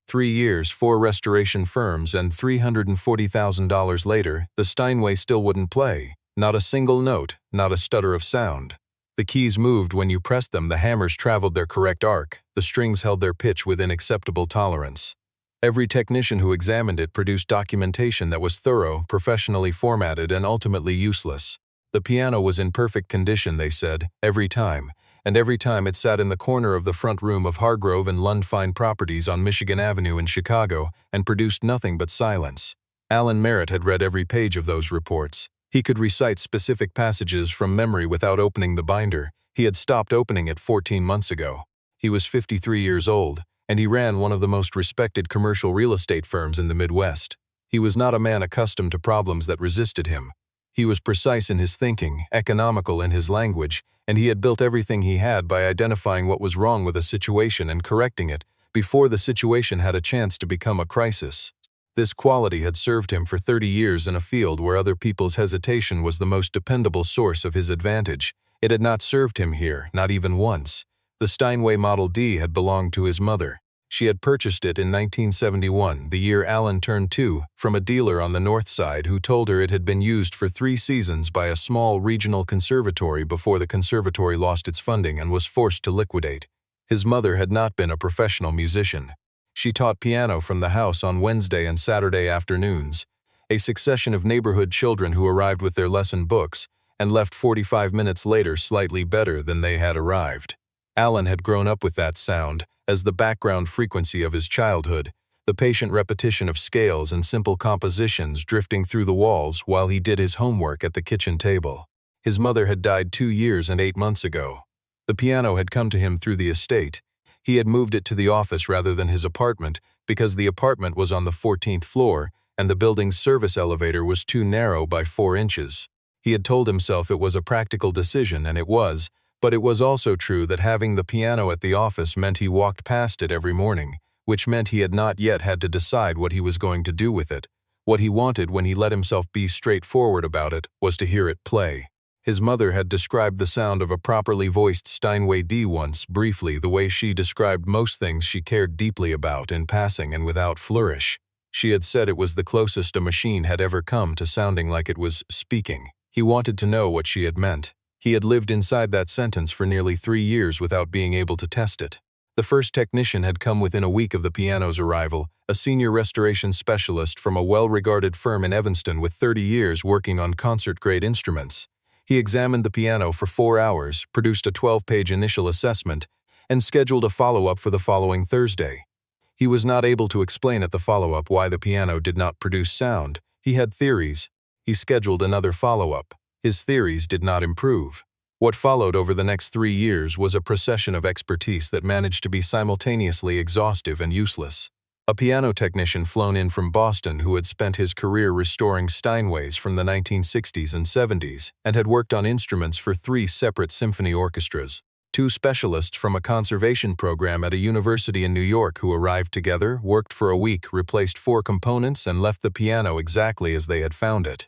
3 years, 4 restoration firms, and $340,000 later, the Steinway still wouldn't play. Not a single note, not a stutter of sound. The keys moved when you pressed them, the hammers traveled their correct arc, the strings held their pitch within acceptable tolerance. Every technician who examined it produced documentation that was thorough, professionally formatted, and ultimately useless. The piano was in perfect condition, they said, every time, and every time it sat in the corner of the front room of Hargrove and Lund Fine Properties on Michigan Avenue in Chicago and produced nothing but silence. Alan Merritt had read every page of those reports. He could recite specific passages from memory without opening the binder. He had stopped opening it 14 months ago. He was 53 years old, and he ran one of the most respected commercial real estate firms in the Midwest. He was not a man accustomed to problems that resisted him. He was precise in his thinking, economical in his language, and he had built everything he had by identifying what was wrong with a situation and correcting it before the situation had a chance to become a crisis. This quality had served him for 30 years in a field where other people's hesitation was the most dependable source of his advantage. It had not served him here, not even once. The Steinway Model D had belonged to his mother. She had purchased it in 1971, the year Alan turned 2, from a dealer on the north side who told her it had been used for 3 seasons by a small regional conservatory before the conservatory lost its funding and was forced to liquidate. His mother had not been a professional musician. She taught piano from the house on Wednesday and Saturday afternoons. A succession of neighborhood children who arrived with their lesson books and left 45 minutes later slightly better than they had arrived. Alan had grown up with that sound as the background frequency of his childhood, the patient repetition of scales and simple compositions drifting through the walls while he did his homework at the kitchen table. His mother had died 2 years and 8 months ago. The piano had come to him through the estate. He had moved it to the office rather than his apartment because the apartment was on the 14th floor and the building's service elevator was too narrow by 4 inches. He had told himself it was a practical decision, and it was, but it was also true that having the piano at the office meant he walked past it every morning, which meant he had not yet had to decide what he was going to do with it. What he wanted when he let himself be straightforward about it was to hear it play. His mother had described the sound of a properly voiced Steinway D once, briefly, the way she described most things she cared deeply about in passing and without flourish. She had said it was the closest a machine had ever come to sounding like it was speaking. He wanted to know what she had meant. He had lived inside that sentence for nearly 3 years without being able to test it. The first technician had come within a week of the piano's arrival, a senior restoration specialist from a well-regarded firm in Evanston with 30 years working on concert-grade instruments. He examined the piano for 4 hours, produced a 12-page initial assessment, and scheduled a follow-up for the following Thursday. He was not able to explain at the follow-up why the piano did not produce sound. He had theories. He scheduled another follow-up. His theories did not improve. What followed over the next 3 years was a procession of expertise that managed to be simultaneously exhaustive and useless. A piano technician flown in from Boston who had spent his career restoring Steinways from the 1960s and 70s and had worked on instruments for 3 separate symphony orchestras. 2 specialists from a conservation program at a university in New York who arrived together, worked for a week, replaced 4 components, and left the piano exactly as they had found it.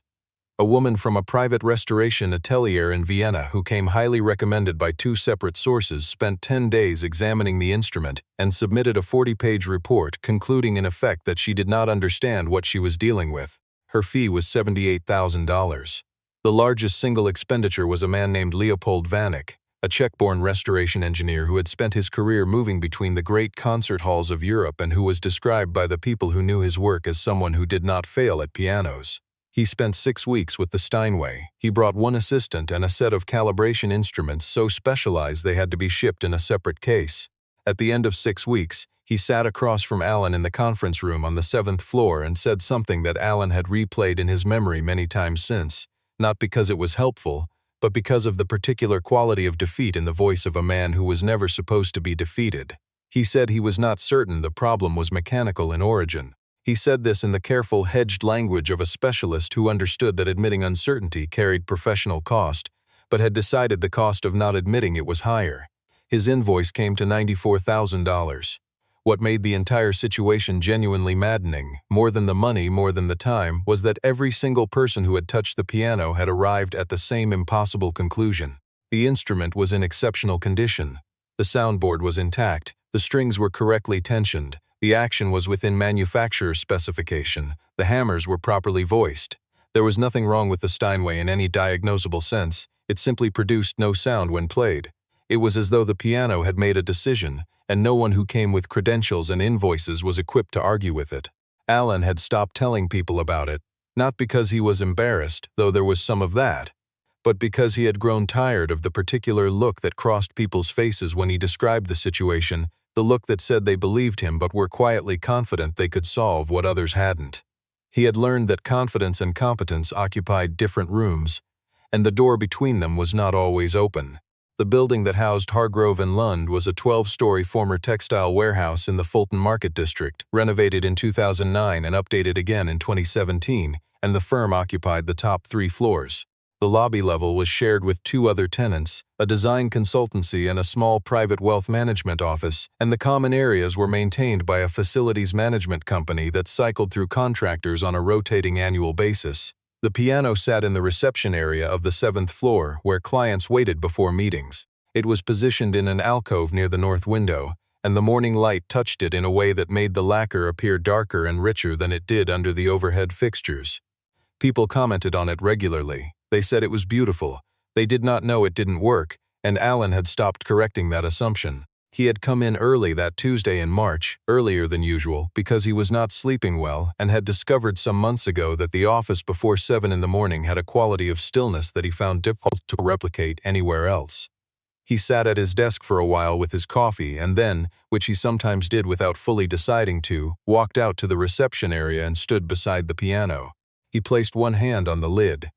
A woman from a private restoration atelier in Vienna who came highly recommended by 2 separate sources spent 10 days examining the instrument and submitted a 40-page report concluding in effect that she did not understand what she was dealing with. Her fee was $78,000. The largest single expenditure was a man named Leopold Vanek, a Czech-born restoration engineer who had spent his career moving between the great concert halls of Europe and who was described by the people who knew his work as someone who did not fail at pianos. He spent 6 weeks with the Steinway. He brought 1 assistant and a set of calibration instruments so specialized they had to be shipped in a separate case. At the end of 6 weeks, he sat across from Alan in the conference room on the 7th floor and said something that Alan had replayed in his memory many times since, not because it was helpful, but because of the particular quality of defeat in the voice of a man who was never supposed to be defeated. He said he was not certain the problem was mechanical in origin. He said this in the careful, hedged language of a specialist who understood that admitting uncertainty carried professional cost, but had decided the cost of not admitting it was higher. His invoice came to $94,000. What made the entire situation genuinely maddening, more than the money, more than the time, was that every single person who had touched the piano had arrived at the same impossible conclusion. The instrument was in exceptional condition. The soundboard was intact, the strings were correctly tensioned, The action was within manufacturer's specification. The hammers were properly voiced. There was nothing wrong with the Steinway in any diagnosable sense. It simply produced no sound when played. It was as though the piano had made a decision, and no one who came with credentials and invoices was equipped to argue with it. Alan had stopped telling people about it, not because he was embarrassed, though there was some of that, but because he had grown tired of the particular look that crossed people's faces when he described the situation, the look that said they believed him but were quietly confident they could solve what others hadn't. He had learned that confidence and competence occupied different rooms, and the door between them was not always open. The building that housed Hargrove and Lund was a 12-story former textile warehouse in the Fulton Market District, renovated in 2009 and updated again in 2017, and the firm occupied the top 3 floors. The lobby level was shared with 2 other tenants, a design consultancy and a small private wealth management office, and the common areas were maintained by a facilities management company that cycled through contractors on a rotating annual basis. The piano sat in the reception area of the 7th floor, where clients waited before meetings. It was positioned in an alcove near the north window, and the morning light touched it in a way that made the lacquer appear darker and richer than it did under the overhead fixtures. People commented on it regularly. They said it was beautiful. They did not know it didn't work, and Alan had stopped correcting that assumption. He had come in early that Tuesday in March, earlier than usual, because he was not sleeping well and had discovered some months ago that the office before 7 in the morning had a quality of stillness that he found difficult to replicate anywhere else. He sat at his desk for a while with his coffee and then, which he sometimes did without fully deciding to, walked out to the reception area and stood beside the piano. He placed one hand on the lid.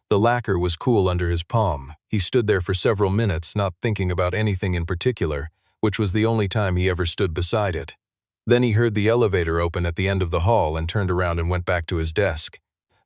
The lacquer was cool under his palm. He stood there for several minutes, not thinking about anything in particular, which was the only time he ever stood beside it. Then he heard the elevator open at the end of the hall and turned around and went back to his desk.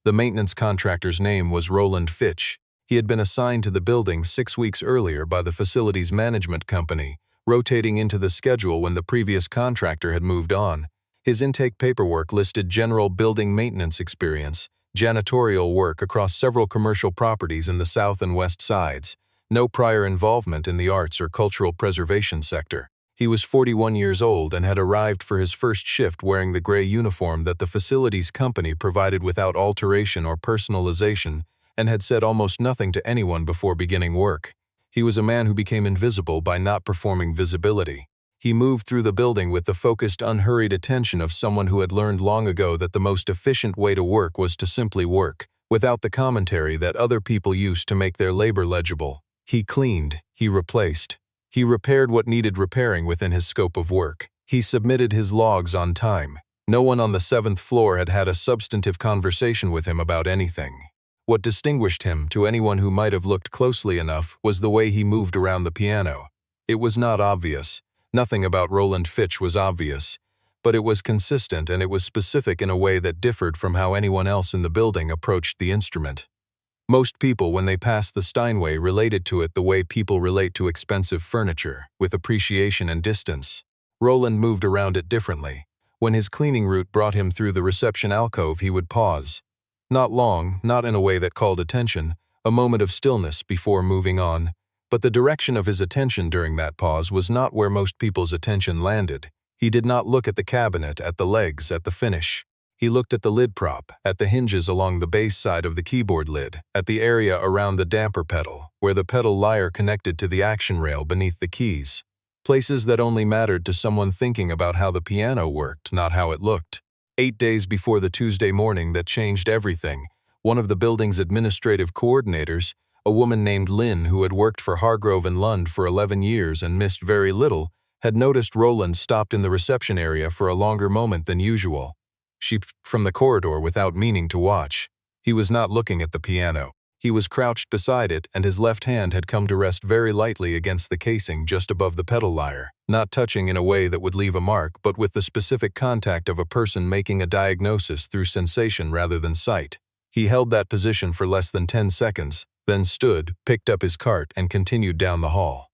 The maintenance contractor's name was Roland Fitch. He had been assigned to the building 6 weeks earlier by the facilities management company, rotating into the schedule when the previous contractor had moved on. His intake paperwork listed general building maintenance experience, janitorial work across several commercial properties in the south and west sides, no prior involvement in the arts or cultural preservation sector. He was 41 years old and had arrived for his first shift wearing the gray uniform that the facilities company provided without alteration or personalization, and had said almost nothing to anyone before beginning work. He was a man who became invisible by not performing visibility. He moved through the building with the focused, unhurried attention of someone who had learned long ago that the most efficient way to work was to simply work, without the commentary that other people used to make their labor legible. He cleaned, he replaced, he repaired what needed repairing within his scope of work. He submitted his logs on time. No one on the 7th floor had had a substantive conversation with him about anything. What distinguished him, to anyone who might have looked closely enough, was the way he moved around the piano. It was not obvious. Nothing about Roland Fitch was obvious, but it was consistent and it was specific in a way that differed from how anyone else in the building approached the instrument. Most people, when they passed the Steinway, related to it the way people relate to expensive furniture, with appreciation and distance. Roland moved around it differently. When his cleaning route brought him through the reception alcove, he would pause. Not long, not in a way that called attention, a moment of stillness before moving on. But the direction of his attention during that pause was not where most people's attention landed. He did not look at the cabinet, at the legs, at the finish. He looked at the lid prop, at the hinges along the base side of the keyboard lid, at the area around the damper pedal, where the pedal lyre connected to the action rail beneath the keys. Places that only mattered to someone thinking about how the piano worked, not how it looked. 8 days before the Tuesday morning that changed everything, one of the building's administrative coordinators, a woman named Lynn who had worked for Hargrove and Lund for 11 years and missed very little, had noticed Roland stopped in the reception area for a longer moment than usual. She peeped from the corridor without meaning to watch. He was not looking at the piano. He was crouched beside it, and his left hand had come to rest very lightly against the casing just above the pedal lyre, not touching in a way that would leave a mark, but with the specific contact of a person making a diagnosis through sensation rather than sight. He held that position for less than 10 seconds, then stood, picked up his cart, and continued down the hall.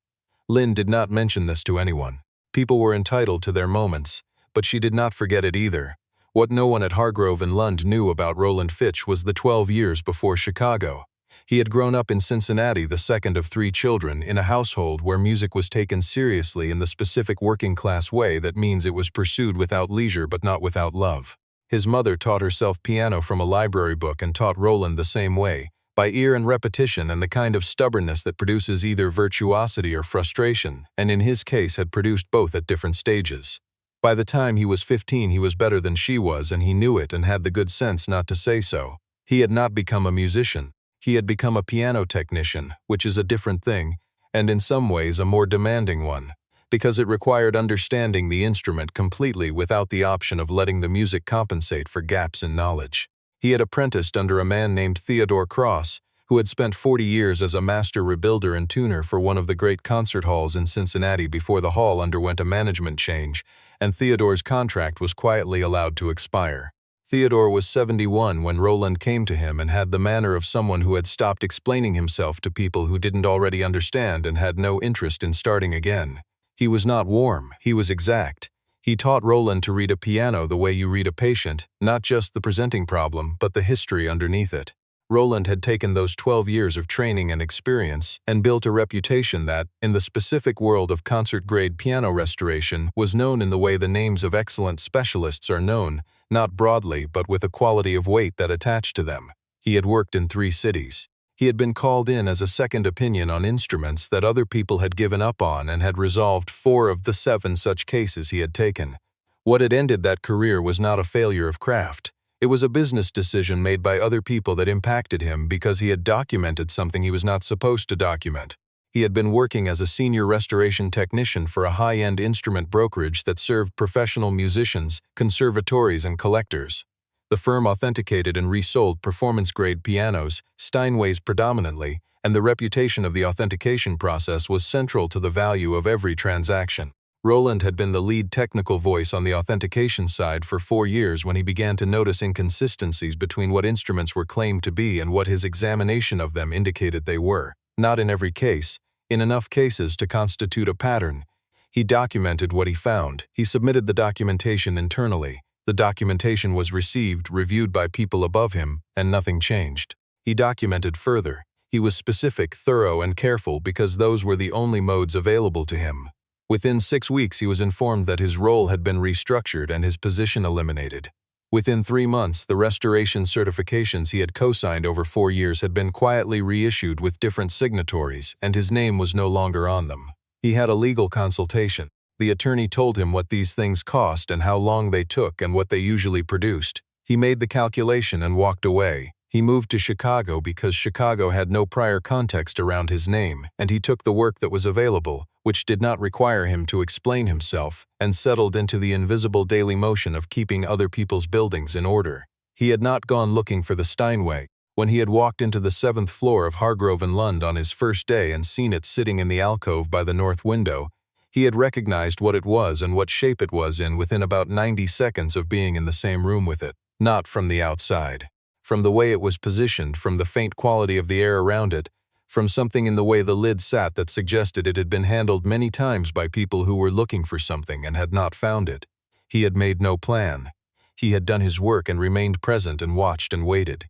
Lynn did not mention this to anyone. People were entitled to their moments, but she did not forget it either. What no one at Hargrove and Lund knew about Roland Fitch was the 12 years before Chicago. He had grown up in Cincinnati, the second of 3 children, in a household where music was taken seriously in the specific working-class way that means it was pursued without leisure but not without love. His mother taught herself piano from a library book and taught Roland the same way, by ear and repetition, and the kind of stubbornness that produces either virtuosity or frustration, and in his case had produced both at different stages. By the time he was 15, he was better than she was, and he knew it and had the good sense not to say so. He had not become a musician. He had become a piano technician, which is a different thing, and in some ways a more demanding one, because it required understanding the instrument completely without the option of letting the music compensate for gaps in knowledge. He had apprenticed under a man named Theodore Cross, who had spent 40 years as a master rebuilder and tuner for one of the great concert halls in Cincinnati before the hall underwent a management change, and Theodore's contract was quietly allowed to expire. Theodore was 71 when Roland came to him and had the manner of someone who had stopped explaining himself to people who didn't already understand and had no interest in starting again. He was not warm, he was exact. He taught Roland to read a piano the way you read a patient, not just the presenting problem, but the history underneath it. Roland had taken those 12 years of training and experience and built a reputation that, in the specific world of concert-grade piano restoration, was known in the way the names of excellent specialists are known, not broadly but with a quality of weight that attached to them. He had worked in 3 cities. He had been called in as a second opinion on instruments that other people had given up on and had resolved 4 of the 7 such cases he had taken. What had ended that career was not a failure of craft. It was a business decision made by other people that impacted him because he had documented something he was not supposed to document. He had been working as a senior restoration technician for a high-end instrument brokerage that served professional musicians, conservatories, and collectors. The firm authenticated and resold performance-grade pianos, Steinways predominantly, and the reputation of the authentication process was central to the value of every transaction. Roland had been the lead technical voice on the authentication side for 4 years when he began to notice inconsistencies between what instruments were claimed to be and what his examination of them indicated they were. Not in every case, in enough cases to constitute a pattern. He documented what he found. He submitted the documentation internally. The documentation was received, reviewed by people above him, and nothing changed. He documented further. He was specific, thorough, and careful because those were the only modes available to him. Within 6 weeks, he was informed that his role had been restructured and his position eliminated. Within 3 months, the restoration certifications he had co-signed over 4 years had been quietly reissued with different signatories, and his name was no longer on them. He had a legal consultation. The attorney told him what these things cost and how long they took and what they usually produced. He made the calculation and walked away. He moved to Chicago because Chicago had no prior context around his name, and he took the work that was available, which did not require him to explain himself, and settled into the invisible daily motion of keeping other people's buildings in order. He had not gone looking for the Steinway. When he had walked into the 7th floor of Hargrove and Lund on his first day and seen it sitting in the alcove by the north window, he had recognized what it was and what shape it was in within about 90 seconds of being in the same room with it. Not from the outside. From the way it was positioned, from the faint quality of the air around it, from something in the way the lid sat that suggested it had been handled many times by people who were looking for something and had not found it. He had made no plan. He had done his work and remained present and watched and waited.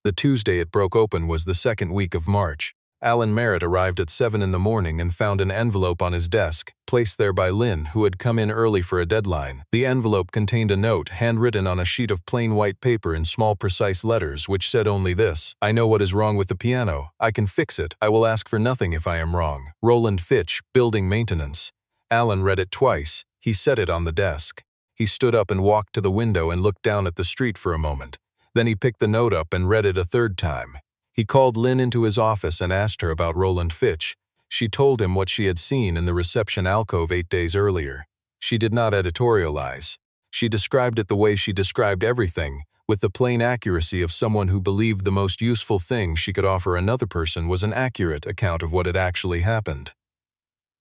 The Tuesday it broke open was the 2nd week of March. Alan Merritt arrived at 7 in the morning and found an envelope on his desk, placed there by Lynn, who had come in early for a deadline. The envelope contained a note handwritten on a sheet of plain white paper in small precise letters which said only this: "I know what is wrong with the piano. I can fix it. I will ask for nothing if I am wrong. Roland Fitch, building maintenance." Alan read it twice. He set it on the desk. He stood up and walked to the window and looked down at the street for a moment. Then he picked the note up and read it a 3rd time. He called Lynn into his office and asked her about Roland Fitch. She told him what she had seen in the reception alcove 8 days earlier. She did not editorialize. She described it the way she described everything, with the plain accuracy of someone who believed the most useful thing she could offer another person was an accurate account of what had actually happened.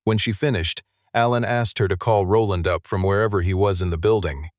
When she finished, Alan asked her to call Roland up from wherever he was in the building.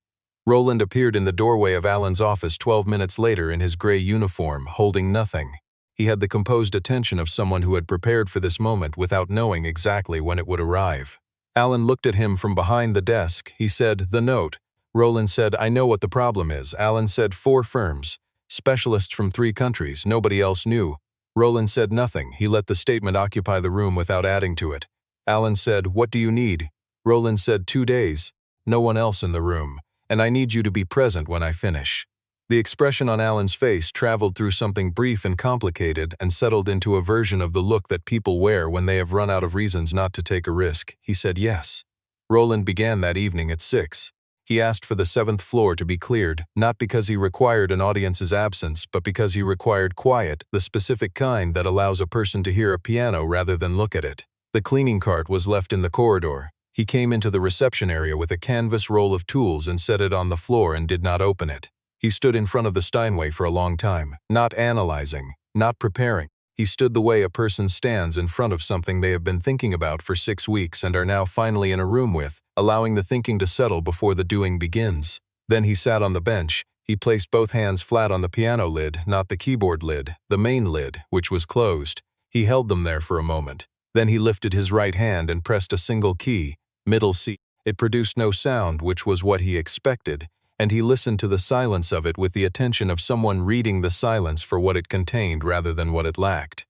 Roland appeared in the doorway of Alan's office 12 minutes later in his gray uniform, holding nothing. He had the composed attention of someone who had prepared for this moment without knowing exactly when it would arrive. Alan looked at him from behind the desk. He said, "The note." Roland said, "I know what the problem is." Alan said, "4 firms. Specialists from 3 countries. Nobody else knew." Roland said nothing. He let the statement occupy the room without adding to it. Alan said, "What do you need?" Roland said, 2 days. No one else in the room. And I need you to be present when I finish. The expression on Alan's face traveled through something brief and complicated and settled into a version of the look that people wear when they have run out of reasons not to take a risk. He said yes. Roland began that evening at 6. He asked for the 7th floor to be cleared, not because he required an audience's absence, but because he required quiet, the specific kind that allows a person to hear a piano rather than look at it. The cleaning cart was left in the corridor. He came into the reception area with a canvas roll of tools and set it on the floor and did not open it. He stood in front of the Steinway for a long time, not analyzing, not preparing. He stood the way a person stands in front of something they have been thinking about for 6 weeks and are now finally in a room with, allowing the thinking to settle before the doing begins. Then he sat on the bench. He placed both hands flat on the piano lid, not the keyboard lid, the main lid, which was closed. He held them there for a moment. Then he lifted his right hand and pressed a single key, middle C. It produced no sound, which was what he expected, and he listened to the silence of it with the attention of someone reading the silence for what it contained rather than what it lacked.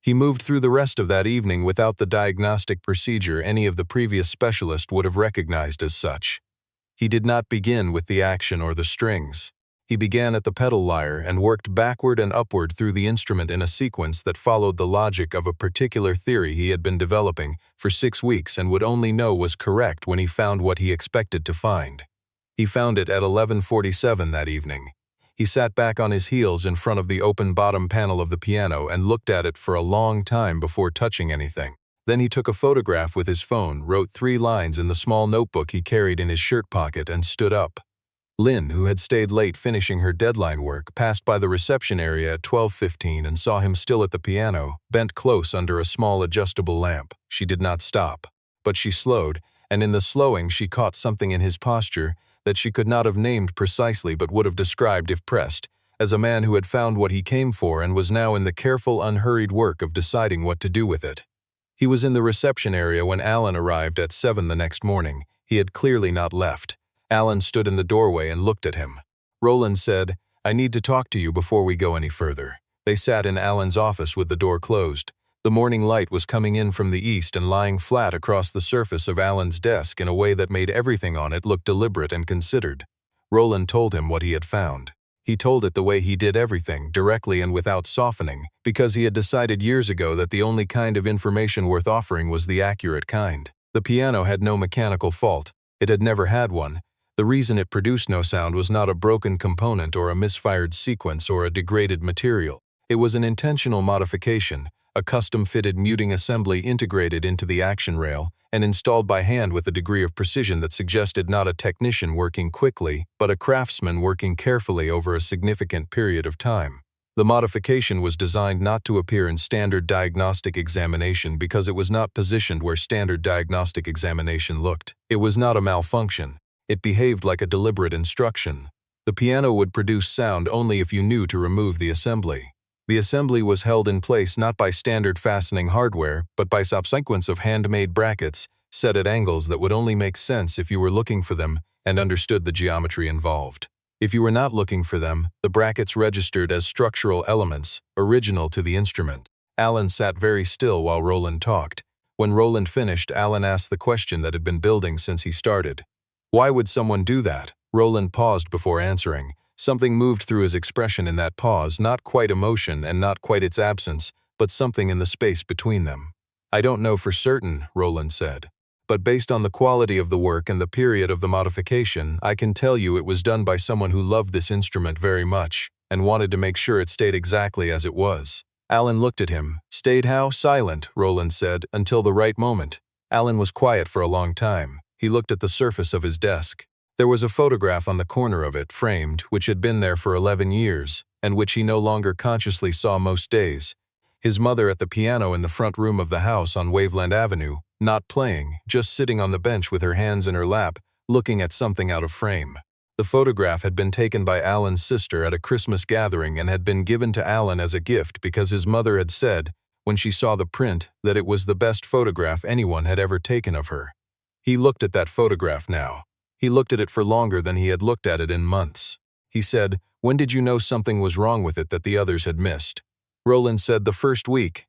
He moved through the rest of that evening without the diagnostic procedure any of the previous specialists would have recognized as such. He did not begin with the action or the strings. He began at the pedal lyre and worked backward and upward through the instrument in a sequence that followed the logic of a particular theory he had been developing for 6 weeks and would only know was correct when he found what he expected to find. He found it at 11:47 that evening. He sat back on his heels in front of the open bottom panel of the piano and looked at it for a long time before touching anything. Then he took a photograph with his phone, wrote 3 lines in the small notebook he carried in his shirt pocket, and stood up. Lynn, who had stayed late finishing her deadline work, passed by the reception area at 12:15 and saw him still at the piano, bent close under a small adjustable lamp. She did not stop, but she slowed, and in the slowing she caught something in his posture that she could not have named precisely but would have described if pressed, as a man who had found what he came for and was now in the careful, unhurried work of deciding what to do with it. He was in the reception area when Alan arrived at 7 the next morning. He had clearly not left. Alan stood in the doorway and looked at him. Roland said, "I need to talk to you before we go any further." They sat in Alan's office with the door closed. The morning light was coming in from the east and lying flat across the surface of Alan's desk in a way that made everything on it look deliberate and considered. Roland told him what he had found. He told it the way he did everything, directly and without softening, because he had decided years ago that the only kind of information worth offering was the accurate kind. The piano had no mechanical fault. It had never had one. The reason it produced no sound was not a broken component or a misfired sequence or a degraded material. It was an intentional modification, a custom-fitted muting assembly integrated into the action rail and installed by hand with a degree of precision that suggested not a technician working quickly, but a craftsman working carefully over a significant period of time. The modification was designed not to appear in standard diagnostic examination because it was not positioned where standard diagnostic examination looked. It was not a malfunction. It behaved like a deliberate instruction. The piano would produce sound only if you knew to remove the assembly. The assembly was held in place not by standard fastening hardware, but by a sequence of handmade brackets set at angles that would only make sense if you were looking for them and understood the geometry involved. If you were not looking for them, the brackets registered as structural elements, original to the instrument. Alan sat very still while Roland talked. When Roland finished, Alan asked the question that had been building since he started. Why would someone do that? Roland paused before answering. Something moved through his expression in that pause, not quite emotion and not quite its absence, but something in the space between them. "I don't know for certain," Roland said. "But based on the quality of the work and the period of the modification, I can tell you it was done by someone who loved this instrument very much and wanted to make sure it stayed exactly as it was." Alan looked at him. "Stayed how?" "Silent," Roland said, "until the right moment." Alan was quiet for a long time. He looked at the surface of his desk. There was a photograph on the corner of it, framed, which had been there for 11 years, and which he no longer consciously saw most days. His mother at the piano in the front room of the house on Waveland Avenue, not playing, just sitting on the bench with her hands in her lap, looking at something out of frame. The photograph had been taken by Alan's sister at a Christmas gathering and had been given to Alan as a gift because his mother had said, when she saw the print, that it was the best photograph anyone had ever taken of her. He looked at that photograph now. He looked at it for longer than he had looked at it in months. He said, "When did you know something was wrong with it that the others had missed?" Roland said, "The first week."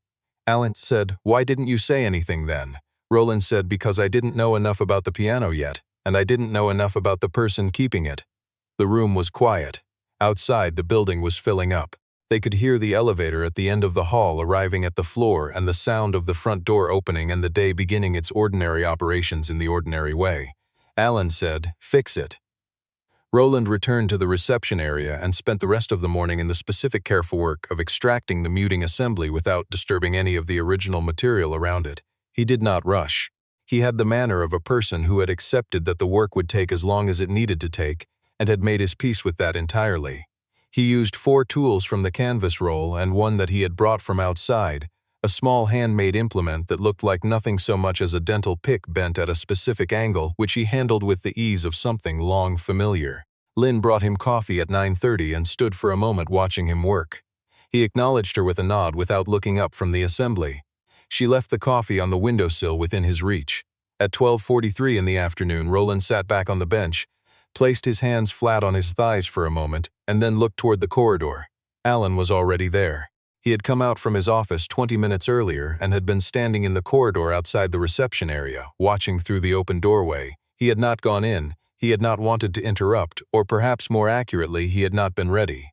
Alan said, "Why didn't you say anything then?" Roland said, "Because I didn't know enough about the piano yet, and I didn't know enough about the person keeping it." The room was quiet. Outside, the building was filling up. They could hear the elevator at the end of the hall arriving at the floor and the sound of the front door opening and the day beginning its ordinary operations in the ordinary way. Alan said, "Fix it." Roland returned to the reception area and spent the rest of the morning in the specific careful work of extracting the muting assembly without disturbing any of the original material around it. He did not rush. He had the manner of a person who had accepted that the work would take as long as it needed to take, and had made his peace with that entirely. He used 4 tools from the canvas roll and one that he had brought from outside, a small handmade implement that looked like nothing so much as a dental pick bent at a specific angle, which he handled with the ease of something long familiar. Lynn brought him coffee at 9:30 and stood for a moment watching him work. He acknowledged her with a nod without looking up from the assembly. She left the coffee on the windowsill within his reach. At 12:43 in the afternoon, Roland sat back on the bench, placed his hands flat on his thighs for a moment, and then looked toward the corridor. Alan was already there. He had come out from his office 20 minutes earlier and had been standing in the corridor outside the reception area, watching through the open doorway. He had not gone in, he had not wanted to interrupt, or perhaps more accurately, he had not been ready.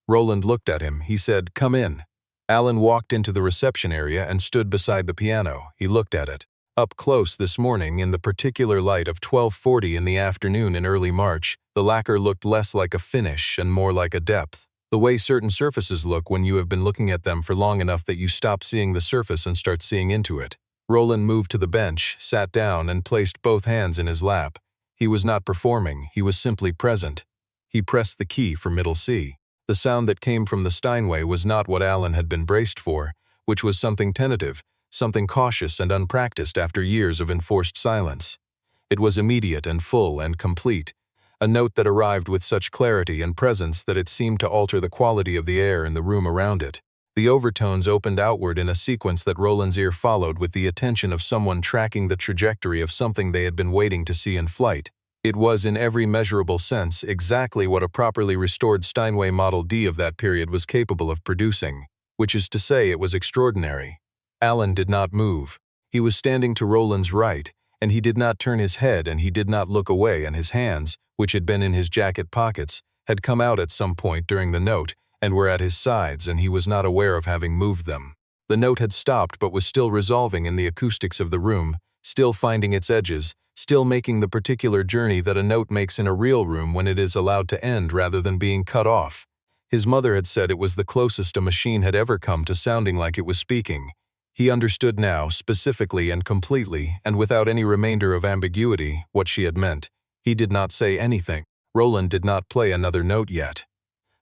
Roland looked at him. He said, "Come in." Alan walked into the reception area and stood beside the piano. He looked at it. Up close this morning, in the particular light of 12:40 in the afternoon in early March, the lacquer looked less like a finish and more like a depth. The way certain surfaces look when you have been looking at them for long enough that you stop seeing the surface and start seeing into it. Roland moved to the bench, sat down, and placed both hands in his lap. He was not performing, he was simply present. He pressed the key for middle C. The sound that came from the Steinway was not what Alan had been braced for, which was something tentative, something cautious and unpracticed after years of enforced silence. It was immediate and full and complete, a note that arrived with such clarity and presence that it seemed to alter the quality of the air in the room around it. The overtones opened outward in a sequence that Roland's ear followed with the attention of someone tracking the trajectory of something they had been waiting to see in flight. It was, in every measurable sense, exactly what a properly restored Steinway Model D of that period was capable of producing, which is to say, it was extraordinary. Alan did not move. He was standing to Roland's right, and he did not turn his head and he did not look away, and his hands, which had been in his jacket pockets, had come out at some point during the note and were at his sides, and he was not aware of having moved them. The note had stopped but was still resolving in the acoustics of the room, still finding its edges, still making the particular journey that a note makes in a real room when it is allowed to end rather than being cut off. His mother had said it was the closest a machine had ever come to sounding like it was speaking. He understood now, specifically and completely, and without any remainder of ambiguity, what she had meant. He did not say anything. Roland did not play another note yet.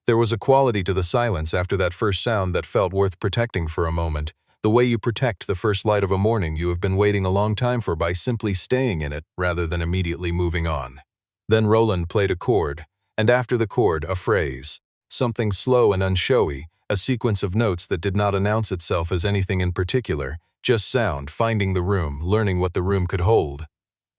There was a quality to the silence after that first sound that felt worth protecting for a moment, the way you protect the first light of a morning you have been waiting a long time for by simply staying in it rather than immediately moving on. Then Roland played a chord, and after the chord, a phrase. Something slow and unshowy, a sequence of notes that did not announce itself as anything in particular, just sound, finding the room, learning what the room could hold.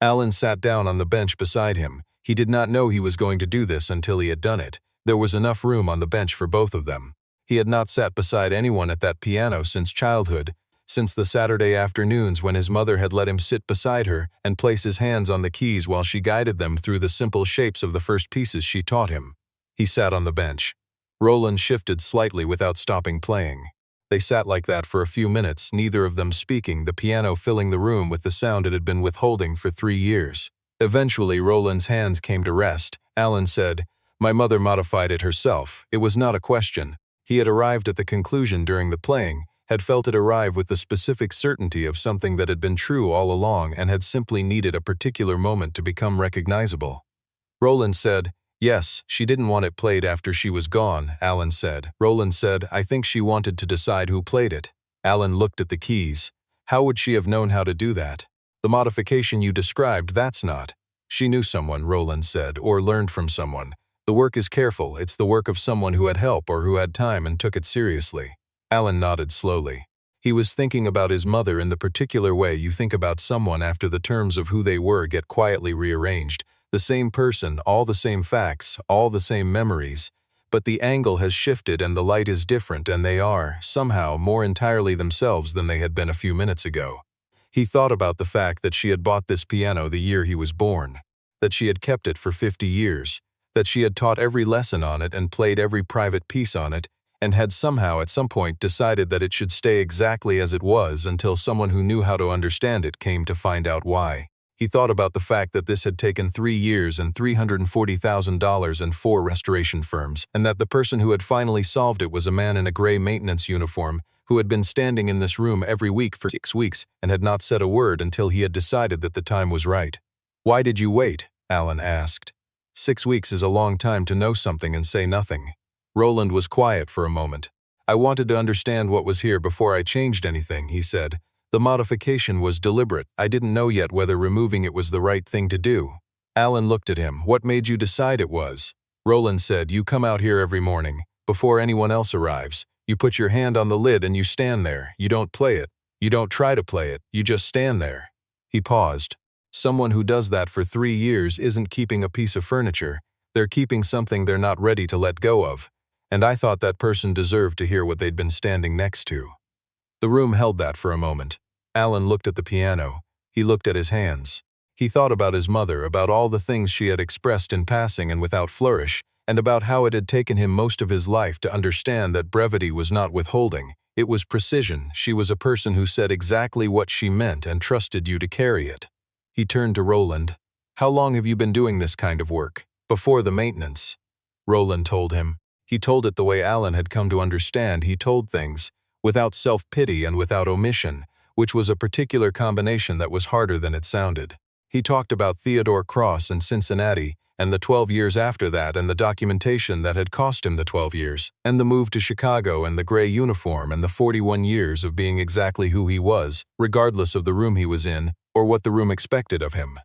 Alan sat down on the bench beside him. He did not know he was going to do this until he had done it. There was enough room on the bench for both of them. He had not sat beside anyone at that piano since childhood, since the Saturday afternoons when his mother had let him sit beside her and place his hands on the keys while she guided them through the simple shapes of the first pieces she taught him. He sat on the bench. Roland shifted slightly without stopping playing. They sat like that for a few minutes, neither of them speaking, the piano filling the room with the sound it had been withholding for 3 years. Eventually, Roland's hands came to rest. Alan said, "My mother modified it herself. It was not a question." He had arrived at the conclusion during the playing, had felt it arrive with the specific certainty of something that had been true all along and had simply needed a particular moment to become recognizable. Roland said, "Yes, she didn't want it played after she was gone," Alan said. Roland said, "I think she wanted to decide who played it." Alan looked at the keys. "How would she have known how to do that? The modification you described, that's not." "She knew someone," Roland said, "or learned from someone. The work is careful. It's the work of someone who had help or who had time and took it seriously." Alan nodded slowly. He was thinking about his mother in the particular way you think about someone after the terms of who they were get quietly rearranged. The same person, all the same facts, all the same memories, but the angle has shifted and the light is different and they are, somehow, more entirely themselves than they had been a few minutes ago. He thought about the fact that she had bought this piano the year he was born, that she had kept it for 50 years, that she had taught every lesson on it and played every private piece on it, and had somehow at some point decided that it should stay exactly as it was until someone who knew how to understand it came to find out why. He thought about the fact that this had taken 3 years and $340,000 and 4 restoration firms, and that the person who had finally solved it was a man in a gray maintenance uniform who had been standing in this room every week for 6 weeks and had not said a word until he had decided that the time was right. "Why did you wait?" Alan asked. 6 weeks is a long time to know something and say nothing. Roland was quiet for a moment. "I wanted to understand what was here before I changed anything," he said. "The modification was deliberate. I didn't know yet whether removing it was the right thing to do." Alan looked at him. "What made you decide it was?" Roland said, "You come out here every morning, before anyone else arrives. You put your hand on the lid and you stand there. You don't play it. You don't try to play it. You just stand there." He paused. "Someone who does that for 3 years isn't keeping a piece of furniture. They're keeping something they're not ready to let go of. And I thought that person deserved to hear what they'd been standing next to." The room held that for a moment. Alan looked at the piano. He looked at his hands. He thought about his mother, about all the things she had expressed in passing and without flourish, and about how it had taken him most of his life to understand that brevity was not withholding. It was precision. She was a person who said exactly what she meant and trusted you to carry it. He turned to Roland. "How long have you been doing this kind of work? Before the maintenance?" Roland told him. He told it the way Alan had come to understand he told things, without self-pity and without omission, which was a particular combination that was harder than it sounded. He talked about Theodore Cross and Cincinnati, and the 12 years after that, and the documentation that had cost him the 12 years, and the move to Chicago and the gray uniform and the 41 years of being exactly who he was, regardless of the room he was in, or what the room expected of him.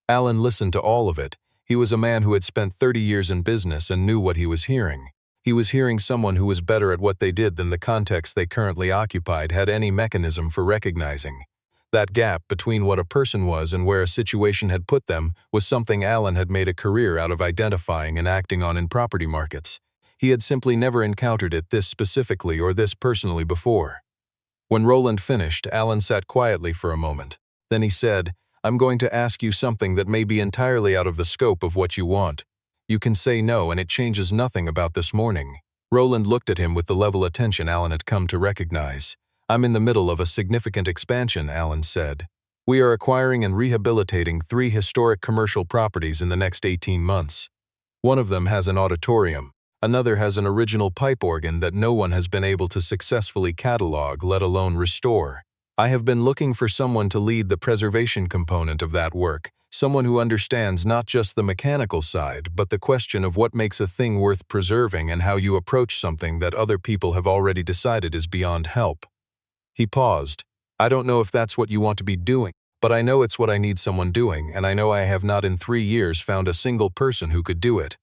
Alan listened to all of it. He was a man who had spent 30 years in business and knew what he was hearing. He was hearing someone who was better at what they did than the context they currently occupied had any mechanism for recognizing. That gap between what a person was and where a situation had put them was something Alan had made a career out of identifying and acting on in property markets. He had simply never encountered it this specifically or this personally before. When Roland finished, Alan sat quietly for a moment. Then he said, "I'm going to ask you something that may be entirely out of the scope of what you want. You can say no and it changes nothing about this morning." Roland looked at him with the level attention Alan had come to recognize. "I'm in the middle of a significant expansion," Alan said. "We are acquiring and rehabilitating 3 historic commercial properties in the next 18 months. One of them has an auditorium. Another has an original pipe organ that no one has been able to successfully catalog, let alone restore. I have been looking for someone to lead the preservation component of that work, someone who understands not just the mechanical side, but the question of what makes a thing worth preserving and how you approach something that other people have already decided is beyond help." He paused. "I don't know if that's what you want to be doing, but I know it's what I need someone doing, and I know I have not in 3 years found a single person who could do it."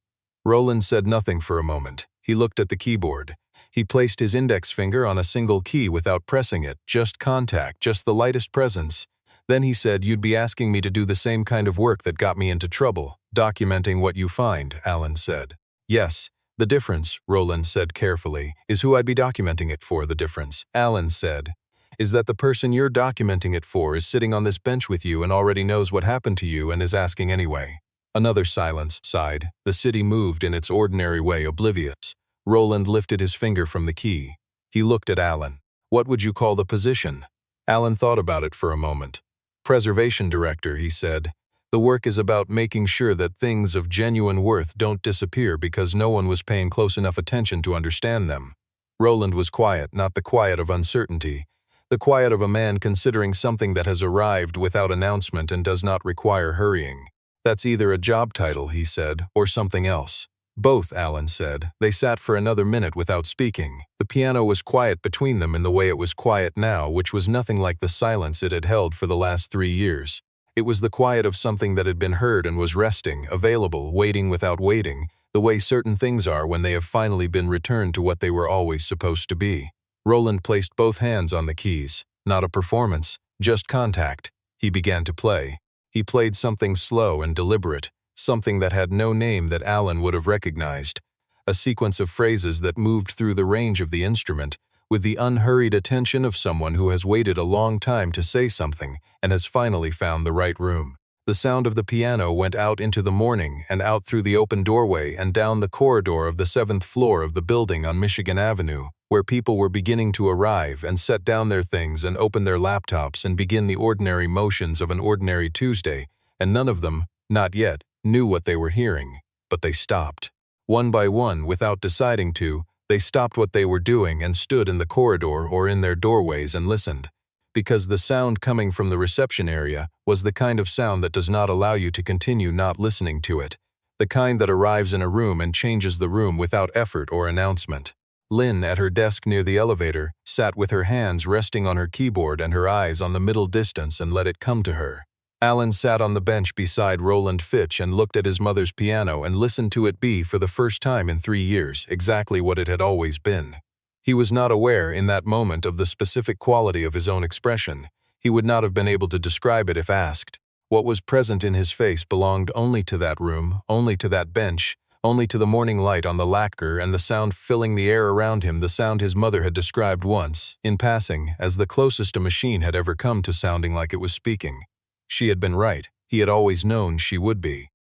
Roland said nothing for a moment. He looked at the keyboard. He placed his index finger on a single key without pressing it, just contact, just the lightest presence. Then he said, "You'd be asking me to do the same kind of work that got me into trouble, documenting what you find," Alan said. "Yes. The difference," Roland said carefully, "is who I'd be documenting it for. The difference," Alan said, "is that the person you're documenting it for is sitting on this bench with you and already knows what happened to you and is asking anyway." Another silence. Sighed. The city moved in its ordinary way, oblivious. Roland lifted his finger from the key. He looked at Alan. "What would you call the position?" Alan thought about it for a moment. "Preservation director," he said. "The work is about making sure that things of genuine worth don't disappear because no one was paying close enough attention to understand them." Roland was quiet, not the quiet of uncertainty. The quiet of a man considering something that has arrived without announcement and does not require hurrying. "That's either a job title," he said, "or something else." "Both," Alan said. They sat for another minute without speaking. The piano was quiet between them in the way it was quiet now, which was nothing like the silence it had held for the last 3 years. It was the quiet of something that had been heard and was resting, available, waiting without waiting, the way certain things are when they have finally been returned to what they were always supposed to be. Roland placed both hands on the keys. Not a performance, just contact. He began to play. He played something slow and deliberate, something that had no name that Alan would have recognized. a sequence of phrases that moved through the range of the instrument, with the unhurried attention of someone who has waited a long time to say something and has finally found the right room. The sound of the piano went out into the morning and out through the open doorway and down the corridor of the 7th floor of the building on Michigan Avenue, where people were beginning to arrive and set down their things and open their laptops and begin the ordinary motions of an ordinary Tuesday, and none of them, not yet, knew what they were hearing. But they stopped. One by one, without deciding to, they stopped what they were doing and stood in the corridor or in their doorways and listened. Because the sound coming from the reception area was the kind of sound that does not allow you to continue not listening to it. The kind that arrives in a room and changes the room without effort or announcement. Lynn, at her desk near the elevator, sat with her hands resting on her keyboard and her eyes on the middle distance and let it come to her. Alan sat on the bench beside Roland Fitch and looked at his mother's piano and listened to it be, for the first time in 3 years, exactly what it had always been. He was not aware, in that moment, of the specific quality of his own expression. He would not have been able to describe it if asked. What was present in his face belonged only to that room, only to that bench, only to the morning light on the lacquer and the sound filling the air around him, the sound his mother had described once, in passing, as the closest a machine had ever come to sounding like it was speaking. She had been right. He had always known she would be.